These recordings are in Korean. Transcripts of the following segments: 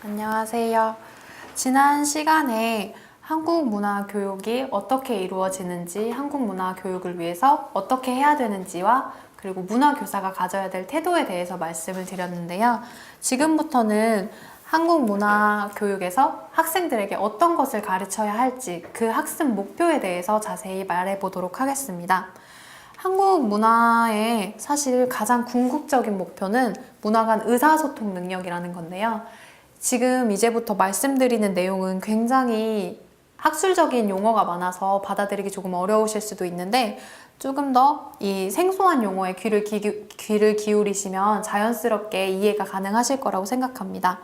안녕하세요. 지난 시간에 한국 문화 교육이 어떻게 이루어지는지, 한국 문화 교육을 위해서 어떻게 해야 되는지와 그리고 문화 교사가 가져야 될 태도에 대해서 말씀을 드렸는데요. 지금부터는 한국 문화 교육에서 학생들에게 어떤 것을 가르쳐야 할지 그 학습 목표에 대해서 자세히 말해 보도록 하겠습니다. 한국 문화의 사실 가장 궁극적인 목표는 문화 간 의사소통 능력이라는 건데요. 지금 이제부터 말씀드리는 내용은 굉장히 학술적인 용어가 많아서 받아들이기 조금 어려우실 수도 있는데 조금 더 이 생소한 용어에 귀를 기울이시면 자연스럽게 이해가 가능하실 거라고 생각합니다.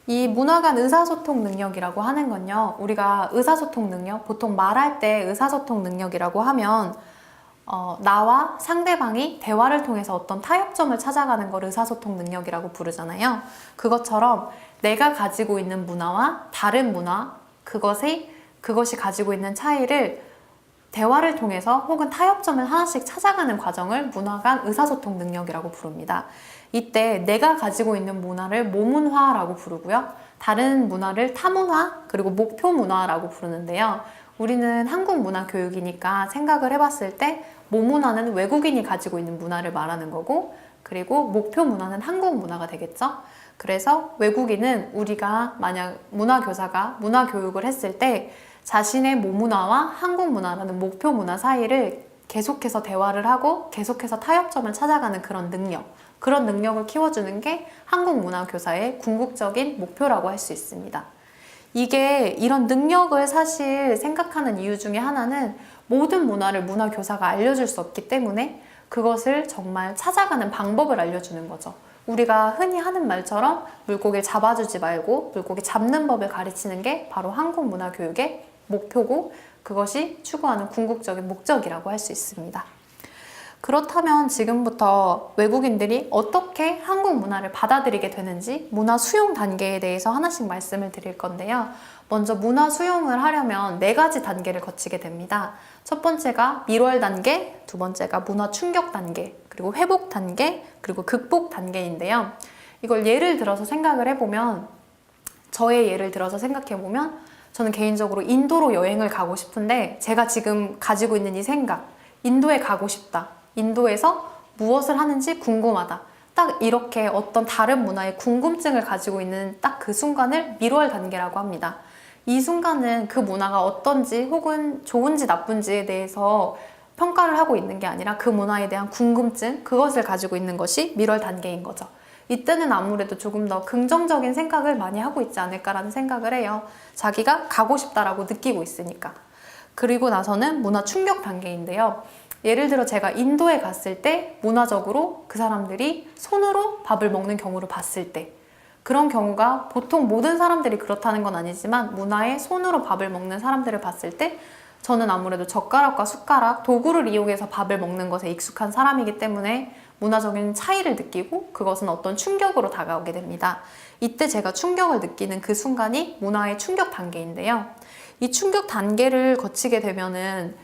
이 문화 간 의사소통 능력이라고 하는 건요. 우리가 의사소통 능력, 보통 말할 때 의사소통 능력이라고 하면 나와 상대방이 대화를 통해서 어떤 타협점을 찾아가는 걸 의사소통 능력이라고 부르잖아요. 그것처럼 내가 가지고 있는 문화와 다른 문화, 그것이 가지고 있는 차이를 대화를 통해서 혹은 타협점을 하나씩 찾아가는 과정을 문화 간 의사소통 능력이라고 부릅니다. 이때 내가 가지고 있는 문화를 모문화라고 부르고요. 다른 문화를 타문화, 그리고 목표 문화라고 부르는데요. 우리는 한국 문화 교육이니까 생각을 해봤을 때 모문화는 외국인이 가지고 있는 문화를 말하는 거고, 그리고 목표 문화는 한국 문화가 되겠죠. 그래서 외국인은 우리가 만약 문화교사가 문화 교육을 했을 때 자신의 모문화와 한국 문화라는 목표 문화 사이를 계속해서 대화를 하고 계속해서 타협점을 찾아가는 그런 능력을 키워주는 게 한국 문화 교사의 궁극적인 목표라고 할 수 있습니다. 이런 능력을 사실 생각하는 이유 중에 하나는 모든 문화를 문화 교사가 알려줄 수 없기 때문에 그것을 정말 찾아가는 방법을 알려주는 거죠. 우리가 흔히 하는 말처럼 물고기를 잡아주지 말고 물고기 잡는 법을 가르치는 게 바로 한국 문화 교육의 목표고, 그것이 추구하는 궁극적인 목적이라고 할 수 있습니다. 그렇다면 지금부터 외국인들이 어떻게 한국 문화를 받아들이게 되는지 문화 수용 단계에 대해서 하나씩 말씀을 드릴 건데요. 먼저 문화 수용을 하려면 4가지 단계를 거치게 됩니다. 첫 번째가 밀월 단계, 두 번째가 문화 충격 단계, 그리고 회복 단계, 그리고 극복 단계인데요. 이걸 예를 들어서 생각을 해보면, 저의 예를 들어서 생각해보면 저는 개인적으로 인도로 여행을 가고 싶은데 제가 지금 가지고 있는 이 생각, 인도에 가고 싶다. 인도에서 무엇을 하는지 궁금하다. 딱 이렇게 어떤 다른 문화의 궁금증을 가지고 있는 딱 그 순간을 밀월 단계라고 합니다. 이 순간은 그 문화가 어떤지 혹은 좋은지 나쁜지에 대해서 평가를 하고 있는 게 아니라 그 문화에 대한 궁금증, 그것을 가지고 있는 것이 밀월 단계인 거죠. 이때는 아무래도 조금 더 긍정적인 생각을 많이 하고 있지 않을까라는 생각을 해요. 자기가 가고 싶다라고 느끼고 있으니까. 그리고 나서는 문화 충격 단계인데요. 예를 들어 제가 인도에 갔을 때 문화적으로 그 사람들이 손으로 밥을 먹는 경우를 봤을 때, 그런 경우가 보통 모든 사람들이 그렇다는 건 아니지만 문화에 손으로 밥을 먹는 사람들을 봤을 때 저는 아무래도 젓가락과 숟가락, 도구를 이용해서 밥을 먹는 것에 익숙한 사람이기 때문에 문화적인 차이를 느끼고 그것은 어떤 충격으로 다가오게 됩니다. 이때 제가 충격을 느끼는 그 순간이 문화의 충격 단계인데요. 이 충격 단계를 거치게 되면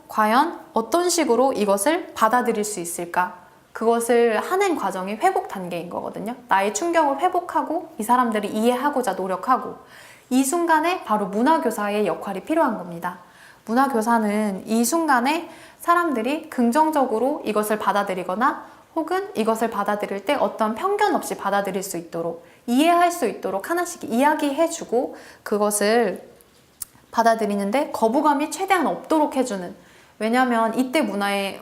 과연 어떤 식으로 이것을 받아들일 수 있을까? 그것을 하는 과정이 회복 단계인 거거든요. 나의 충격을 회복하고 이 사람들이 이해하고자 노력하고, 이 순간에 바로 문화교사의 역할이 필요한 겁니다. 문화교사는 이 순간에 사람들이 긍정적으로 이것을 받아들이거나 혹은 이것을 받아들일 때 어떤 편견 없이 받아들일 수 있도록, 이해할 수 있도록 하나씩 이야기해주고 그것을 받아들이는데 거부감이 최대한 없도록 해주는, 왜냐하면 이때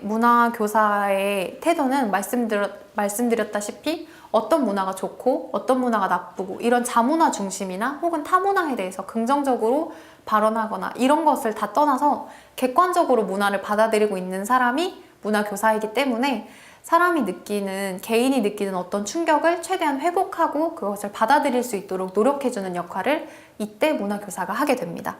문화교사의 태도는 말씀드렸다시피 어떤 문화가 좋고 어떤 문화가 나쁘고 이런 자문화 중심이나 혹은 타문화에 대해서 긍정적으로 발언하거나 이런 것을 다 떠나서 객관적으로 문화를 받아들이고 있는 사람이 문화교사이기 때문에 개인이 느끼는 어떤 충격을 최대한 회복하고 그것을 받아들일 수 있도록 노력해주는 역할을 이때 문화교사가 하게 됩니다.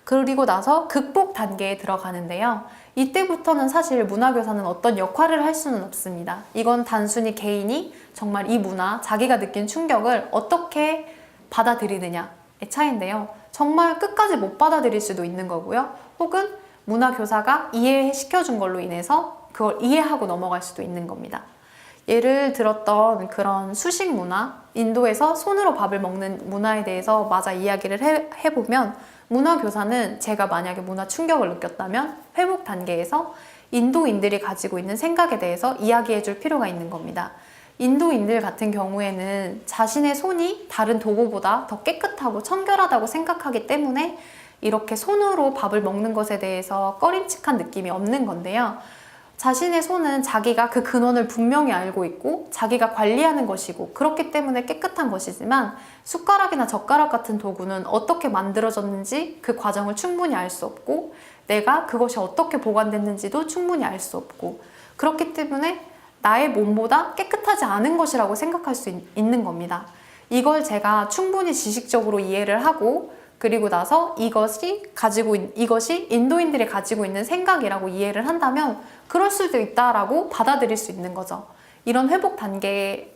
그리고 나서 극복 단계에 들어가는데요. 이때부터는 사실 문화교사는 어떤 역할을 할 수는 없습니다. 이건 단순히 개인이 정말 이 문화, 자기가 느낀 충격을 어떻게 받아들이느냐의 차이인데요. 정말 끝까지 못 받아들일 수도 있는 거고요. 혹은 문화교사가 이해시켜준 걸로 인해서 그걸 이해하고 넘어갈 수도 있는 겁니다. 예를 들었던 그런 수식 문화, 인도에서 손으로 밥을 먹는 문화에 대해서 마저 이야기를 해보면 문화교사는 제가 만약에 문화 충격을 느꼈다면 회복 단계에서 인도인들이 가지고 있는 생각에 대해서 이야기해 줄 필요가 있는 겁니다. 인도인들 같은 경우에는 자신의 손이 다른 도구보다 더 깨끗하고 청결하다고 생각하기 때문에 이렇게 손으로 밥을 먹는 것에 대해서 꺼림칙한 느낌이 없는 건데요. 자신의 손은 자기가 그 근원을 분명히 알고 있고 자기가 관리하는 것이고 그렇기 때문에 깨끗한 것이지만 숟가락이나 젓가락 같은 도구는 어떻게 만들어졌는지 그 과정을 충분히 알 수 없고 내가 그것이 어떻게 보관됐는지도 충분히 알 수 없고 그렇기 때문에 나의 몸보다 깨끗하지 않은 것이라고 생각할 수 있는 겁니다. 이걸 제가 충분히 지식적으로 이해를 하고 그리고 나서 이것이 인도인들이 가지고 있는 생각이라고 이해를 한다면 그럴 수도 있다라고 받아들일 수 있는 거죠. 이런 회복 단계를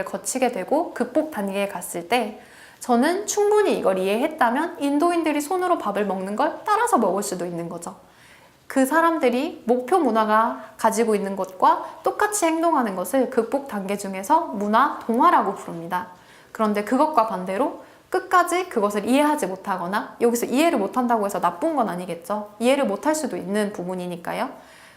거치게 되고 극복 단계에 갔을 때 저는 충분히 이걸 이해했다면 인도인들이 손으로 밥을 먹는 걸 따라서 먹을 수도 있는 거죠. 그 사람들이 목표 문화가 가지고 있는 것과 똑같이 행동하는 것을 극복 단계 중에서 문화 동화라고 부릅니다. 그런데 그것과 반대로 끝까지 그것을 이해하지 못하거나 여기서 이해를 못한다고 해서 나쁜 건 아니겠죠. 이해를 못할 수도 있는 부분이니까요.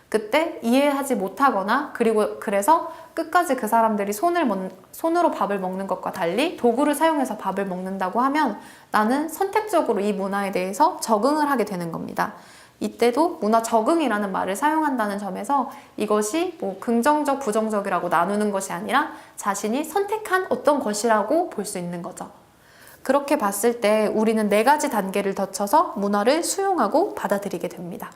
그때 이해하지 못하거나 그래서 끝까지 그 사람들이 손으로 밥을 먹는 것과 달리 도구를 사용해서 밥을 먹는다고 하면 나는 선택적으로 이 문화에 대해서 적응을 하게 되는 겁니다. 이때도 문화 적응이라는 말을 사용한다는 점에서 이것이 뭐 긍정적, 부정적이라고 나누는 것이 아니라 자신이 선택한 어떤 것이라고 볼 수 있는 거죠. 그렇게 봤을 때 우리는 4가지 단계를 거쳐서 문화를 수용하고 받아들이게 됩니다.